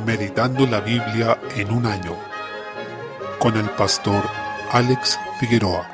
Meditando la Biblia en un año, con el pastor Alex Figueroa.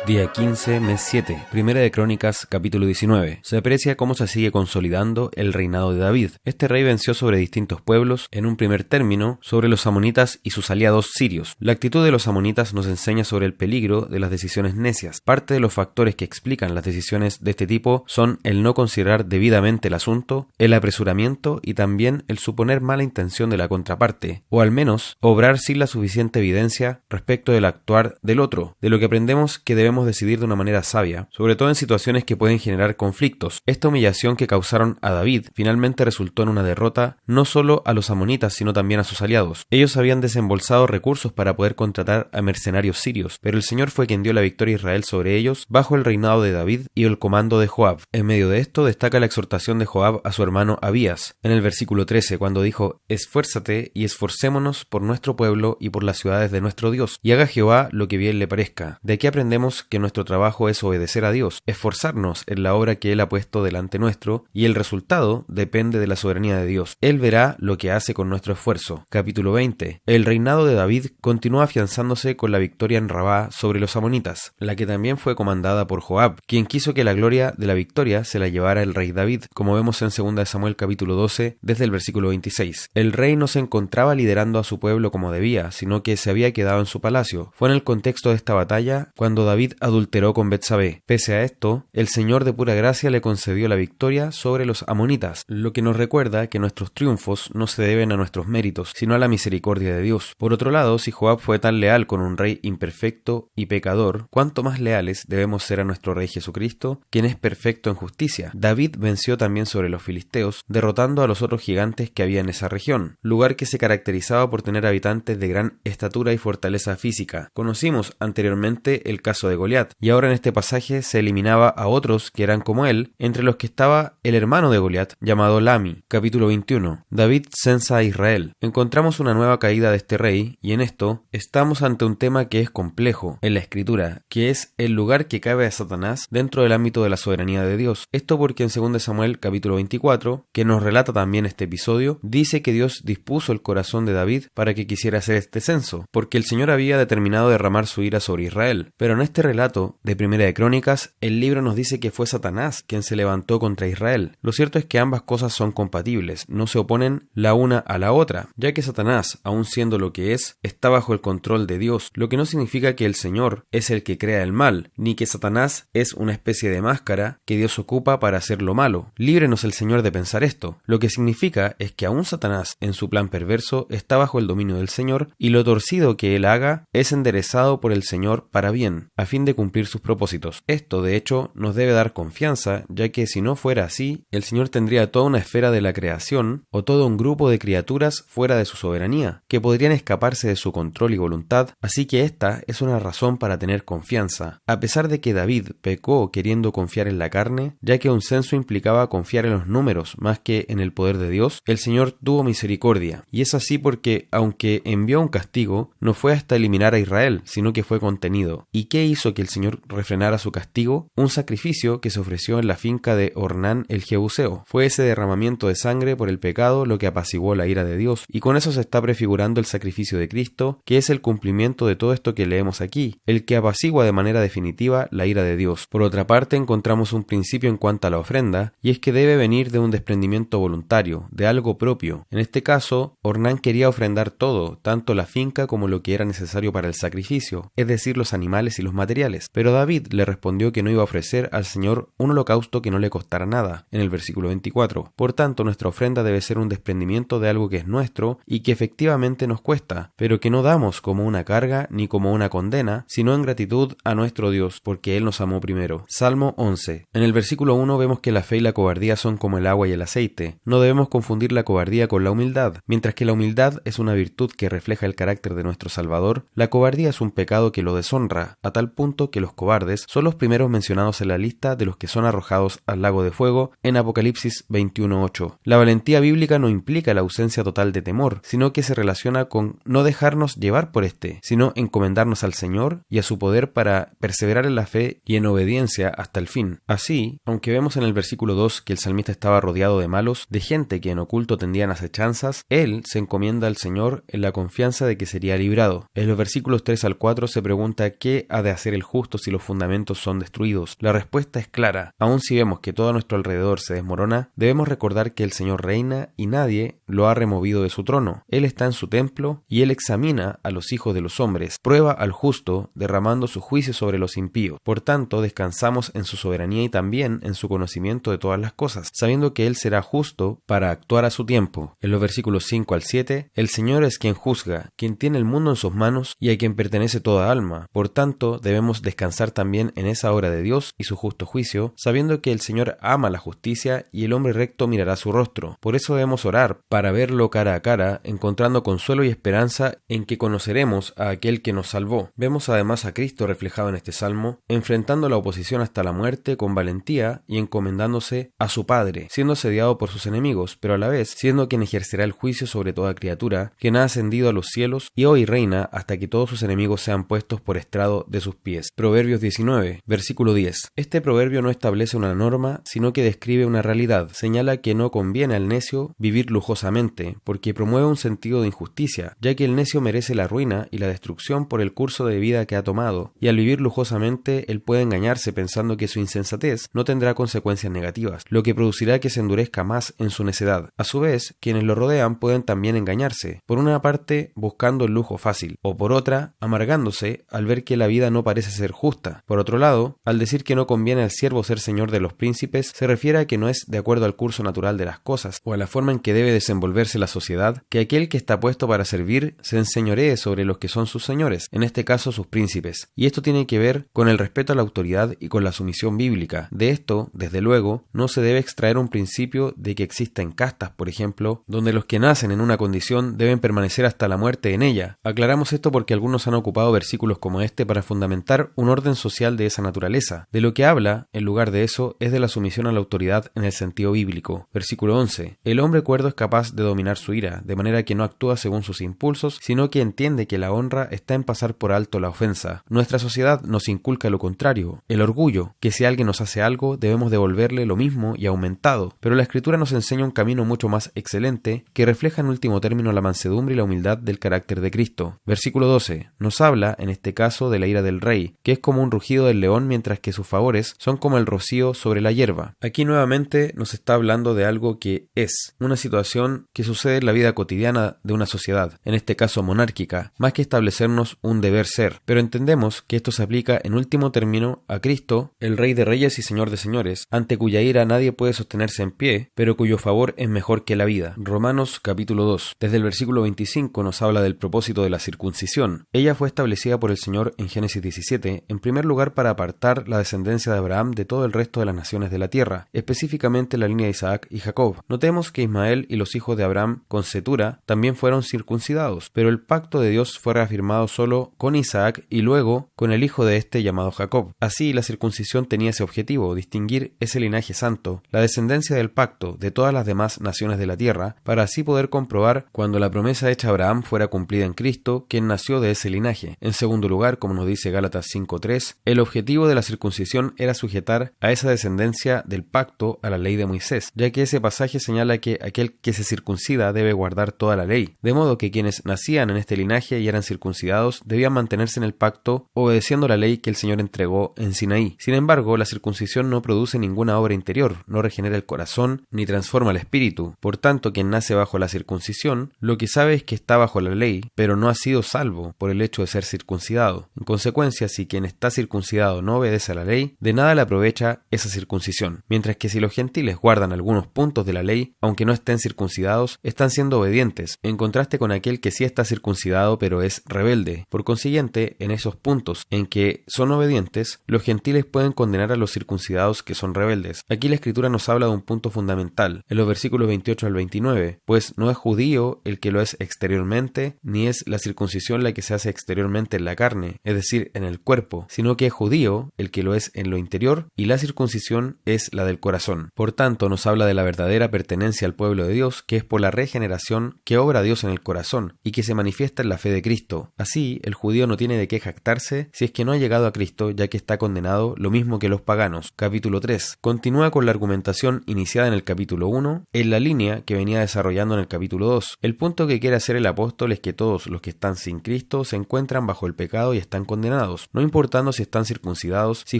Día 15, mes 7, Primera de Crónicas, capítulo 19. Se aprecia cómo se sigue consolidando el reinado de David. Este rey venció sobre distintos pueblos, en un primer término, sobre los amonitas y sus aliados sirios. La actitud de los amonitas nos enseña sobre el peligro de las decisiones necias. Parte de los factores que explican las decisiones de este tipo son el no considerar debidamente el asunto, el apresuramiento y también el suponer mala intención de la contraparte, o al menos obrar sin la suficiente evidencia respecto del actuar del otro, de lo que aprendemos que debemos decidir de una manera sabia, sobre todo en situaciones que pueden generar conflictos. Esta humillación que causaron a David finalmente resultó en una derrota no solo a los amonitas sino también a sus aliados. Ellos habían desembolsado recursos para poder contratar a mercenarios sirios, pero el Señor fue quien dio la victoria a Israel sobre ellos bajo el reinado de David y el comando de Joab. En medio de esto destaca la exhortación de Joab a su hermano Abías, en el versículo 13, cuando dijo: «Esfuérzate y esforcémonos por nuestro pueblo y por las ciudades de nuestro Dios, y haga Jehová lo que bien le parezca». De aquí aprendemos que nuestro trabajo es obedecer a Dios, esforzarnos en la obra que Él ha puesto delante nuestro, y el resultado depende de la soberanía de Dios. Él verá lo que hace con nuestro esfuerzo. Capítulo 20. El reinado de David continúa afianzándose con la victoria en Rabá sobre los amonitas, la que también fue comandada por Joab, quien quiso que la gloria de la victoria se la llevara el rey David, como vemos en 2 Samuel capítulo 12, desde el versículo 26. El rey no se encontraba liderando a su pueblo como debía, sino que se había quedado en su palacio. Fue en el contexto de esta batalla cuando David adulteró con Betsabé. Pese a esto, el Señor de pura gracia le concedió la victoria sobre los amonitas, lo que nos recuerda que nuestros triunfos no se deben a nuestros méritos, sino a la misericordia de Dios. Por otro lado, si Joab fue tan leal con un rey imperfecto y pecador, ¿cuánto más leales debemos ser a nuestro Rey Jesucristo, quien es perfecto en justicia? David venció también sobre los filisteos, derrotando a los otros gigantes que había en esa región, lugar que se caracterizaba por tener habitantes de gran estatura y fortaleza física. Conocimos anteriormente el caso de Goliat, y ahora en este pasaje se eliminaba a otros que eran como él, entre los que estaba el hermano de Goliat, llamado Lami. Capítulo 21. David censa a Israel. Encontramos una nueva caída de este rey, y en esto estamos ante un tema que es complejo en la escritura, que es el lugar que cabe a Satanás dentro del ámbito de la soberanía de Dios. Esto porque en 2 Samuel capítulo 24, que nos relata también este episodio, dice que Dios dispuso el corazón de David para que quisiera hacer este censo, porque el Señor había determinado derramar su ira sobre Israel. Pero en este relato de Primera de Crónicas, el libro nos dice que fue Satanás quien se levantó contra Israel. Lo cierto es que ambas cosas son compatibles, no se oponen la una a la otra, ya que Satanás, aun siendo lo que es, está bajo el control de Dios, lo que no significa que el Señor es el que crea el mal, ni que Satanás es una especie de máscara que Dios ocupa para hacer lo malo. Líbrenos el Señor de pensar esto. Lo que significa es que aun Satanás, en su plan perverso, está bajo el dominio del Señor, y lo torcido que él haga es enderezado por el Señor para bien, a fin de cumplir sus propósitos. Esto, de hecho, nos debe dar confianza, ya que si no fuera así, el Señor tendría toda una esfera de la creación, o todo un grupo de criaturas fuera de su soberanía, que podrían escaparse de su control y voluntad, así que esta es una razón para tener confianza. A pesar de que David pecó queriendo confiar en la carne, ya que un censo implicaba confiar en los números más que en el poder de Dios, el Señor tuvo misericordia, y es así porque, aunque envió un castigo, no fue hasta eliminar a Israel, sino que fue contenido. ¿Y qué hizo que el Señor refrenara su castigo? Un sacrificio que se ofreció en la finca de Ornán el Jebuseo. Fue ese derramamiento de sangre por el pecado lo que apaciguó la ira de Dios, y con eso se está prefigurando el sacrificio de Cristo, que es el cumplimiento de todo esto que leemos aquí, el que apacigua de manera definitiva la ira de Dios. Por otra parte, encontramos un principio en cuanto a la ofrenda, y es que debe venir de un desprendimiento voluntario, de algo propio. En este caso, Ornán quería ofrendar todo, tanto la finca como lo que era necesario para el sacrificio, es decir, los animales y los materiales. Pero David le respondió que no iba a ofrecer al Señor un holocausto que no le costara nada, en el versículo 24. Por tanto, nuestra ofrenda debe ser un desprendimiento de algo que es nuestro y que efectivamente nos cuesta, pero que no damos como una carga ni como una condena, sino en gratitud a nuestro Dios, porque Él nos amó primero. Salmo 11. En el versículo 1 vemos que la fe y la cobardía son como el agua y el aceite. No debemos confundir la cobardía con la humildad. Mientras que la humildad es una virtud que refleja el carácter de nuestro Salvador, la cobardía es un pecado que lo deshonra, a tal punto punto que los cobardes son los primeros mencionados en la lista de los que son arrojados al lago de fuego en Apocalipsis 21:8. La valentía bíblica no implica la ausencia total de temor, sino que se relaciona con no dejarnos llevar por sino encomendarnos al Señor y a su poder para perseverar en la fe y en obediencia hasta el fin. Así, aunque vemos en el versículo 2 que el salmista estaba rodeado de malos, de gente que en oculto tendían acechanzas, él se encomienda al Señor en la confianza de que sería librado. En los versículos 3 al 4 se pregunta ¿qué ha de hacer el justo si los fundamentos son destruidos? La respuesta es clara. Aun si vemos que todo a nuestro alrededor se desmorona, debemos recordar que el Señor reina y nadie lo ha removido de su trono. Él está en su templo y él examina a los hijos de los hombres, prueba al justo, derramando su juicio sobre los impíos. Por tanto, descansamos en su soberanía y también en su conocimiento de todas las cosas, sabiendo que él será justo para actuar a su tiempo. En los versículos 5 al 7, el Señor es quien juzga, quien tiene el mundo en sus manos y a quien pertenece toda alma. Por tanto, debemos descansar también en esa obra de Dios y su justo juicio, sabiendo que el Señor ama la justicia y el hombre recto mirará su rostro. Por eso debemos orar para verlo cara a cara, encontrando consuelo y esperanza en que conoceremos a aquel que nos salvó. Vemos además a Cristo reflejado en este salmo, enfrentando la oposición hasta la muerte con valentía y encomendándose a su Padre, siendo asediado por sus enemigos, pero a la vez siendo quien ejercerá el juicio sobre toda criatura, quien ha ascendido a los cielos y hoy reina hasta que todos sus enemigos sean puestos por estrado de sus pies. Proverbios 19, versículo 10. Este proverbio no establece una norma, sino que describe una realidad. Señala que no conviene al necio vivir lujosamente, porque promueve un sentido de injusticia, ya que el necio merece la ruina y la destrucción por el curso de vida que ha tomado, y al vivir lujosamente él puede engañarse pensando que su insensatez no tendrá consecuencias negativas, lo que producirá que se endurezca más en su necedad. A su vez, quienes lo rodean pueden también engañarse, por una parte buscando el lujo fácil, o por otra amargándose al ver que la vida no parece ser justa. Por otro lado, al decir que no conviene al siervo ser señor de los príncipes, se refiere a que no es de acuerdo al curso natural de las cosas, o a la forma en que debe desenvolverse la sociedad, que aquel que está puesto para servir se enseñoree sobre los que son sus señores, en este caso sus príncipes. Y esto tiene que ver con el respeto a la autoridad y con la sumisión bíblica. De esto, desde luego, no se debe extraer un principio de que existen castas, por ejemplo, donde los que nacen en una condición deben permanecer hasta la muerte en ella. Aclaramos esto porque algunos han ocupado versículos como este para fundamentar un orden social de esa naturaleza. De lo que habla, en lugar de eso, es de la sumisión a la autoridad en el sentido bíblico. Versículo 11. El hombre cuerdo es capaz de dominar su ira, de manera que no actúa según sus impulsos, sino que entiende que la honra está en pasar por alto la ofensa. Nuestra sociedad nos inculca lo contrario, el orgullo, que si alguien nos hace algo, debemos devolverle lo mismo y aumentado. Pero la Escritura nos enseña un camino mucho más excelente, que refleja en último término la mansedumbre y la humildad del carácter de Cristo. Versículo 12. Nos habla, en este caso, de la ira del rey, que es como un rugido del león, mientras que sus favores son como el rocío sobre la hierba. Aquí nuevamente nos está hablando de algo que es una situación que sucede en la vida cotidiana de una sociedad, en este caso monárquica, más que establecernos un deber ser. Pero entendemos que esto se aplica en último término a Cristo, el Rey de Reyes y Señor de Señores, ante cuya ira nadie puede sostenerse en pie, pero cuyo favor es mejor que la vida. Romanos capítulo 2. Desde el versículo 25 nos habla del propósito de la circuncisión. Ella fue establecida por el Señor en Génesis 17, en primer lugar para apartar la descendencia de Abraham de todo el resto de las naciones de la tierra, específicamente la línea de Isaac y Jacob. Notemos que Ismael y los hijos de Abraham con Cetura también fueron circuncidados, pero el pacto de Dios fue reafirmado solo con Isaac y luego con el hijo de este llamado Jacob. Así, la circuncisión tenía ese objetivo, distinguir ese linaje santo, la descendencia del pacto de todas las demás naciones de la tierra, para así poder comprobar cuando la promesa hecha a Abraham fuera cumplida en Cristo, quien nació de ese linaje. En segundo lugar, como nos dice Gálatas 5:3, el objetivo de la circuncisión era sujetar a esa descendencia del pacto a la ley de Moisés, ya que ese pasaje señala que aquel que se circuncida debe guardar toda la ley, de modo que quienes nacían en este linaje y eran circuncidados debían mantenerse en el pacto obedeciendo la ley que el Señor entregó en Sinaí. Sin embargo, la circuncisión no produce ninguna obra interior, no regenera el corazón ni transforma el espíritu. Por tanto, quien nace bajo la circuncisión, lo que sabe es que está bajo la ley, pero no ha sido salvo por el hecho de ser circuncidado. En consecuencia, si quien está circuncidado no obedece a la ley, de nada le aprovecha esa circuncisión. Mientras que si los gentiles guardan algunos puntos de la ley, aunque no estén circuncidados, están siendo obedientes, en contraste con aquel que sí está circuncidado pero es rebelde. Por consiguiente, en esos puntos en que son obedientes, los gentiles pueden condenar a los circuncidados que son rebeldes. Aquí la Escritura nos habla de un punto fundamental, en los versículos 28 al 29, pues no es judío el que lo es exteriormente, ni es la circuncisión la que se hace exteriormente en la carne, es decir, en el el cuerpo, sino que es judío el que lo es en lo interior, y la circuncisión es la del corazón. Por tanto, nos habla de la verdadera pertenencia al pueblo de Dios, que es por la regeneración que obra Dios en el corazón, y que se manifiesta en la fe de Cristo. Así, el judío no tiene de qué jactarse si es que no ha llegado a Cristo, ya que está condenado lo mismo que los paganos. Capítulo 3. Continúa con la argumentación iniciada en el capítulo 1, en la línea que venía desarrollando en el capítulo 2. El punto que quiere hacer el apóstol es que todos los que están sin Cristo se encuentran bajo el pecado y están condenados, no importando si están circuncidados, si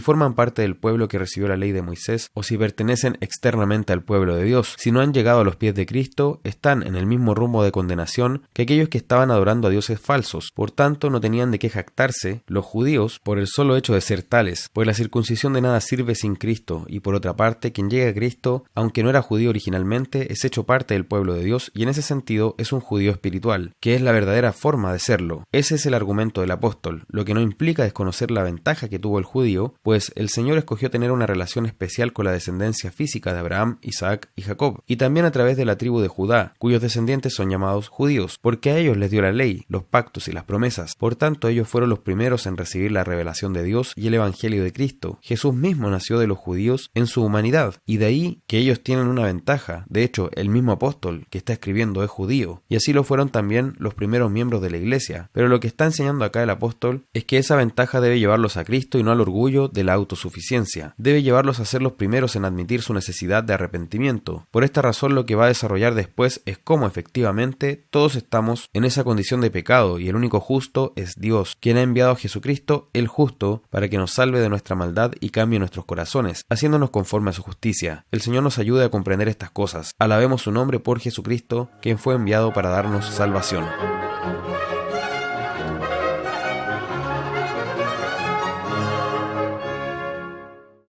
forman parte del pueblo que recibió la ley de Moisés o si pertenecen externamente al pueblo de Dios. Si no han llegado a los pies de Cristo, están en el mismo rumbo de condenación que aquellos que estaban adorando a dioses falsos. Por tanto, no tenían de qué jactarse los judíos por el solo hecho de ser tales, pues la circuncisión de nada sirve sin Cristo, y por otra parte, quien llega a Cristo, aunque no era judío originalmente, es hecho parte del pueblo de Dios y en ese sentido es un judío espiritual, que es la verdadera forma de serlo. Ese es el argumento del apóstol, lo que no implica desconocer la ventaja que tuvo el judío, pues el Señor escogió tener una relación especial con la descendencia física de Abraham, Isaac y Jacob, y también a través de la tribu de Judá, cuyos descendientes son llamados judíos, porque a ellos les dio la ley, los pactos y las promesas. Por tanto, ellos fueron los primeros en recibir la revelación de Dios y el evangelio de Cristo. Jesús mismo nació de los judíos en su humanidad, y de ahí que ellos tienen una ventaja. De hecho, el mismo apóstol que está escribiendo es judío, y así lo fueron también los primeros miembros de la iglesia. Pero lo que está enseñando acá el apóstol es que esa ventaja debe llevarlos a Cristo y no al orgullo de la autosuficiencia. Debe llevarlos a ser los primeros en admitir su necesidad de arrepentimiento. Por esta razón, lo que va a desarrollar después es cómo efectivamente todos estamos en esa condición de pecado y el único justo es Dios, quien ha enviado a Jesucristo, el justo, para que nos salve de nuestra maldad y cambie nuestros corazones, haciéndonos conforme a su justicia. El Señor nos ayude a comprender estas cosas. Alabemos su nombre por Jesucristo, quien fue enviado para darnos salvación.